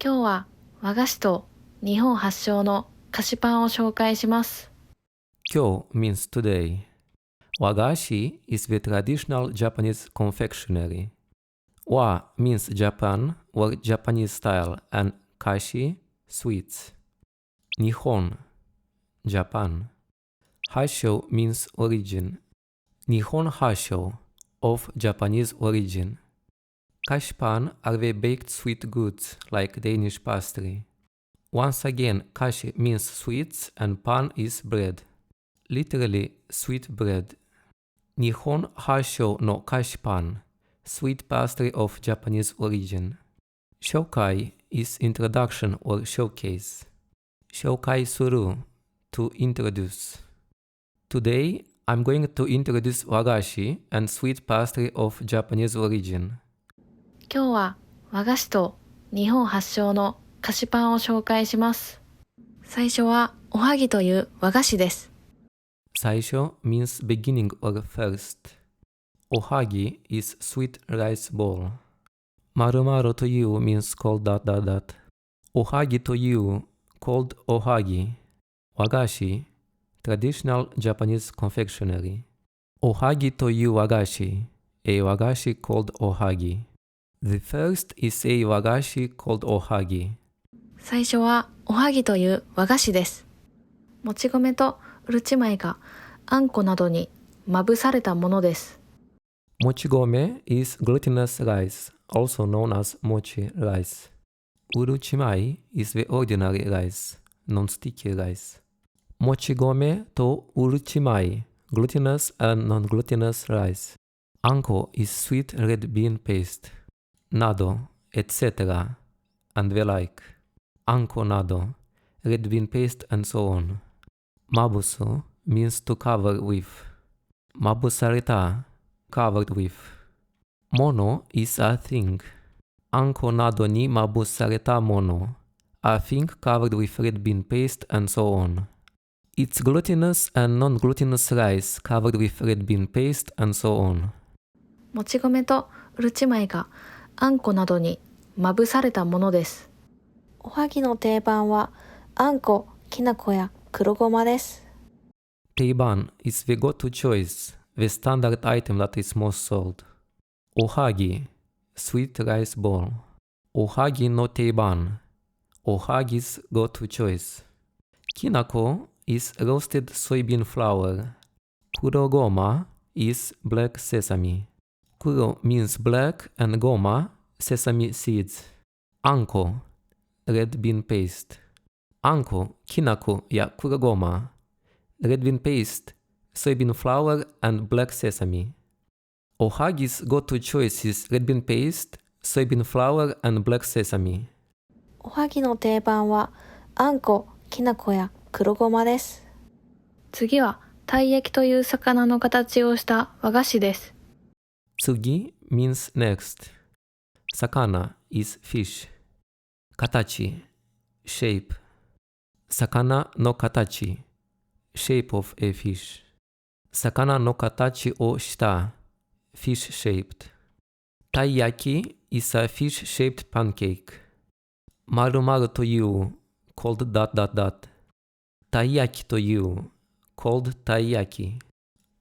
今日は和菓子と日本発祥の菓子パンを紹介します。Kyo means today. Wagashi is the traditional Japanese confectionery. Wa means Japan or Japanese style and kashi, sweets. Nihon, Japan. Hashou means origin. Nihon hashou, of Japanese origin. Kashipan are the baked sweet goods like Danish pastry. Once again, kashi means sweets and pan is bread. Literally, sweet bread. Nihon hashou no kashipan, sweet pastry of Japanese origin. Shoukai is introduction or showcase. Shoukai suru, to introduce. Today, I'm going to introduce wagashi and sweet pastry of Japanese origin. 今日は和菓子と日本発祥の菓子パンを紹介します。最初はおはぎという和菓子です。Saisho means beginning or first. Ohagi is sweet rice ball. Maru to you means called ... Ohagi to you called ohagi. Wagashi, traditional Japanese confectionery. Ohagi to you wagashi, a wagashi called ohagi. The first is a wagashi called ohagi. 最初はおはぎという和菓子です。もち米とうるち米があんこなどにまぶされたものです。Mochigome is glutinous rice, also known as mochi rice. Uruchimai is the ordinary rice, non-sticky rice. Mochigome to uruchimai, glutinous and non-glutinous rice. Anko is sweet red bean paste. Nado, etc. and the like. Anko nado, red bean paste and so on. Mabusu means to cover with. Mabusareta, covered with. Mono is a thing. Anko nado ni mabusareta mono, a thing covered with red bean paste and so on. It's glutinous and non-glutinous rice covered with red bean paste and so on. もち米とうるち米があんこなどにまぶされたものです。おはぎの定番はあんこ、きな粉や黒ごまです。Teiban is the go-to choice, the standard item that is most sold. Ohagi, sweet rice ball. Ohagi no teiban, Ohagi's go-to choice. Kinako is roasted soybean flour. Kurogoma is black sesame. Kuro means black and goma, sesame seeds. Anko, red bean paste. Anko, kinako ya kurogoma. Red bean paste, soybean flour and black sesame. Ohagi's go-to choice is red bean paste, soybean flour and black sesame. おはぎの定番はあんこ、きな粉や黒ごまです。次はたい焼きという魚の形をした和菓子です。Tsugi means next. Sakana is fish. Katachi, shape. Sakana no katachi, shape of a fish. Sakana no katachi o shita, fish shaped. Taiyaki is a fish shaped pancake. Maru to you, called ... Taiyaki to you, called taiyaki.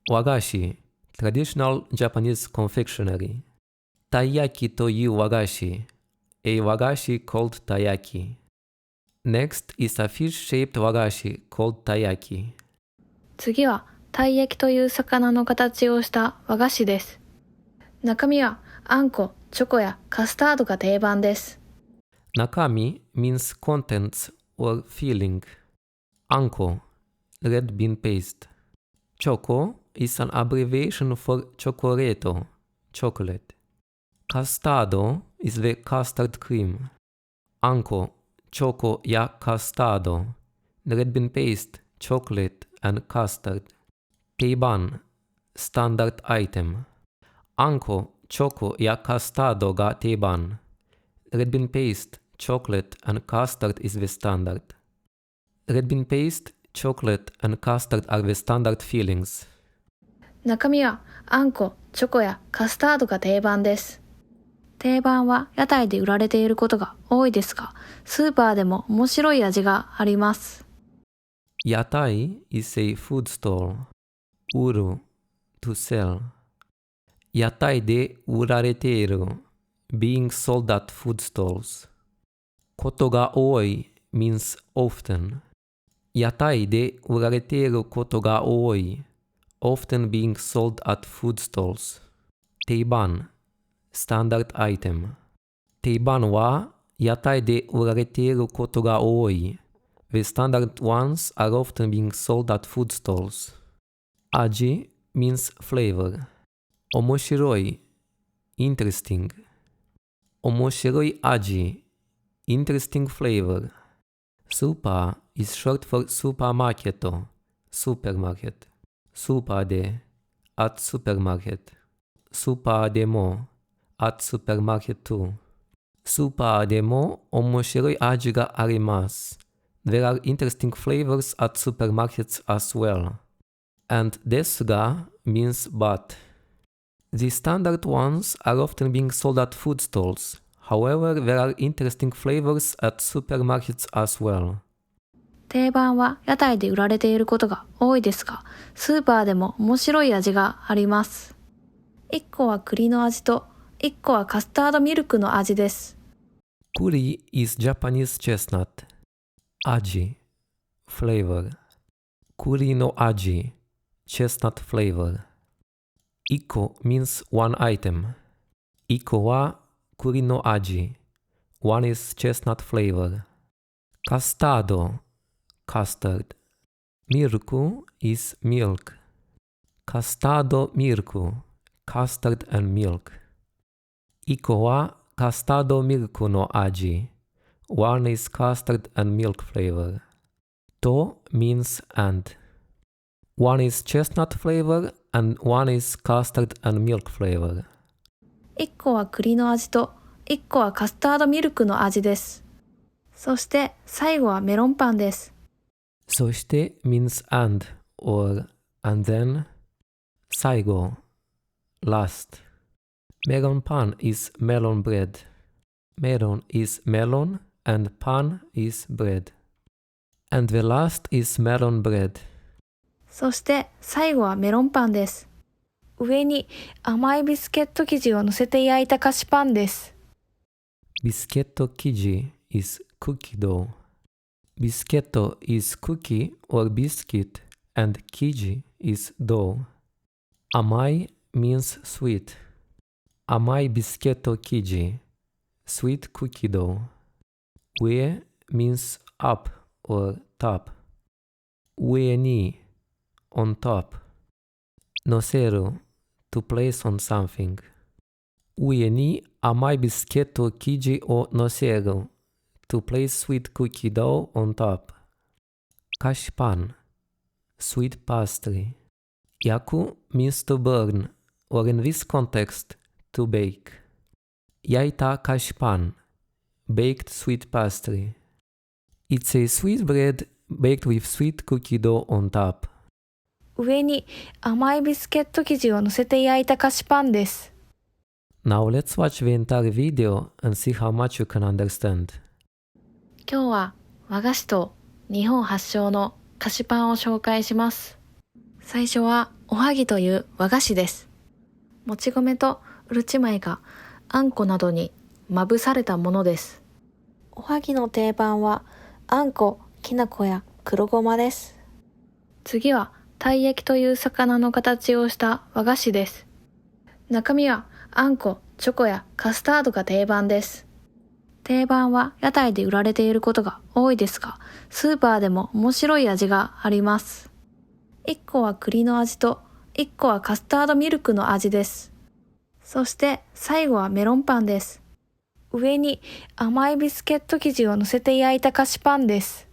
Wagashi, traditional Japanese confectionery. Taiyaki to you wagashi, a wagashi called taiyaki. Next is a fish-shaped wagashi called taiyaki. 次はたい焼きという魚の形をした和菓子です。中身はあんこ、チョコやカスタードが定番です。Nakami means contents or filling. Anko, red bean paste. Choco is an abbreviation for chocoreto, chocolate. Castado is the custard cream. Anko, choco ya castado, red bean paste, chocolate and custard. Teiban, standard item. Anko, choco ya castado ga teiban. Red bean paste, chocolate and custard is the standard. Red bean paste, chocolate and custard are the standard fillings. 中身はあんこ、チョコやカスタードが定番です。定番は屋台で売られていることが多いですが、スーパーでも面白い味があります。Yatai is a food stall. Uru, to sell. Yatai de urareteiru, being sold at food stalls. Koto ga oi means often. Yatai de urareteiru koto ga oi, often being sold at food stalls. Teiban, standard item. Teiban wa yatai de urareteiru koto ga oi. The standard ones are often being sold at food stalls. Aji means flavor. Omoshiroi, interesting. Omoshiroi aji, interesting flavor. Supa is short for supermarketo, supermarket. Supa de, at supermarket. Supa de mo, at supermarket too. Supa de mo omoshiroi aji ga arimasu. There are interesting flavors at supermarkets as well. And desu ga means but. The standard ones are often being sold at food stalls. However, there are interesting flavors at supermarkets as well. 定番は屋台で売られていることが多いですが、スーパーでも面白い味があります。1個は栗の味と1個はカスタードミルクの味です。Kuri is Japanese chestnut. Aji, flavor. Kuri no aji, chestnut flavor. Iko means one item. Iko wa kuri no aji. One is chestnut flavor. Castado, custard. Milku is milk. Castado milku, custard and milk. Iko wa castado milku no aji. One is custard and milk flavor. To means and. One is chestnut flavor and one is custard and milk flavor. 1個は栗の味と1個はカスタードミルクの味です。そして最後はメロンパンです。そして means and or and then. 最後 last. Melonpan is melon bread. Melon is melon and pan is bread. And the last is melon bread. そして最後はメロンパンです。上に甘いビスケット生地を乗せて焼いた菓子パンです。Bisketto kiji is cookie dough. Bisketto is cookie or biscuit and kiji is dough. Amai means sweet. Amai bisketto kiji, sweet cookie dough. Ue means up or top. Ue ni, on top. Noseru, to place on something. Ue ni amai bisketto kiji o noseru, to place sweet cookie dough on top. Kashipan, sweet pastry. Yaku means to burn, or in this context, to bake. Yaita kashipan, baked sweet pastry. It's a sweet bread baked with sweet cookie dough on top. 上に甘いビスケット生地を乗せて焼いた菓子パンです。Now let's watch the entire video and see how much you can understand. 今日は和菓子と日本発祥の菓子パンを紹介します。最初はおはぎという和菓子です。もち米とうるち米があんこなどにまぶされたものです。おはぎの定番はあんこ、きなこや黒ごまです。次はたい焼きという魚の形をした和菓子です。中身はあんこ、チョコやカスタードが定番です。定番は屋台で売られていることが多いですが、スーパーでも面白い味があります。1個は栗の味と1個はカスタードミルクの味です。そして最後はメロンパンです。上に甘いビスケット生地を乗せて焼いた菓子パンです。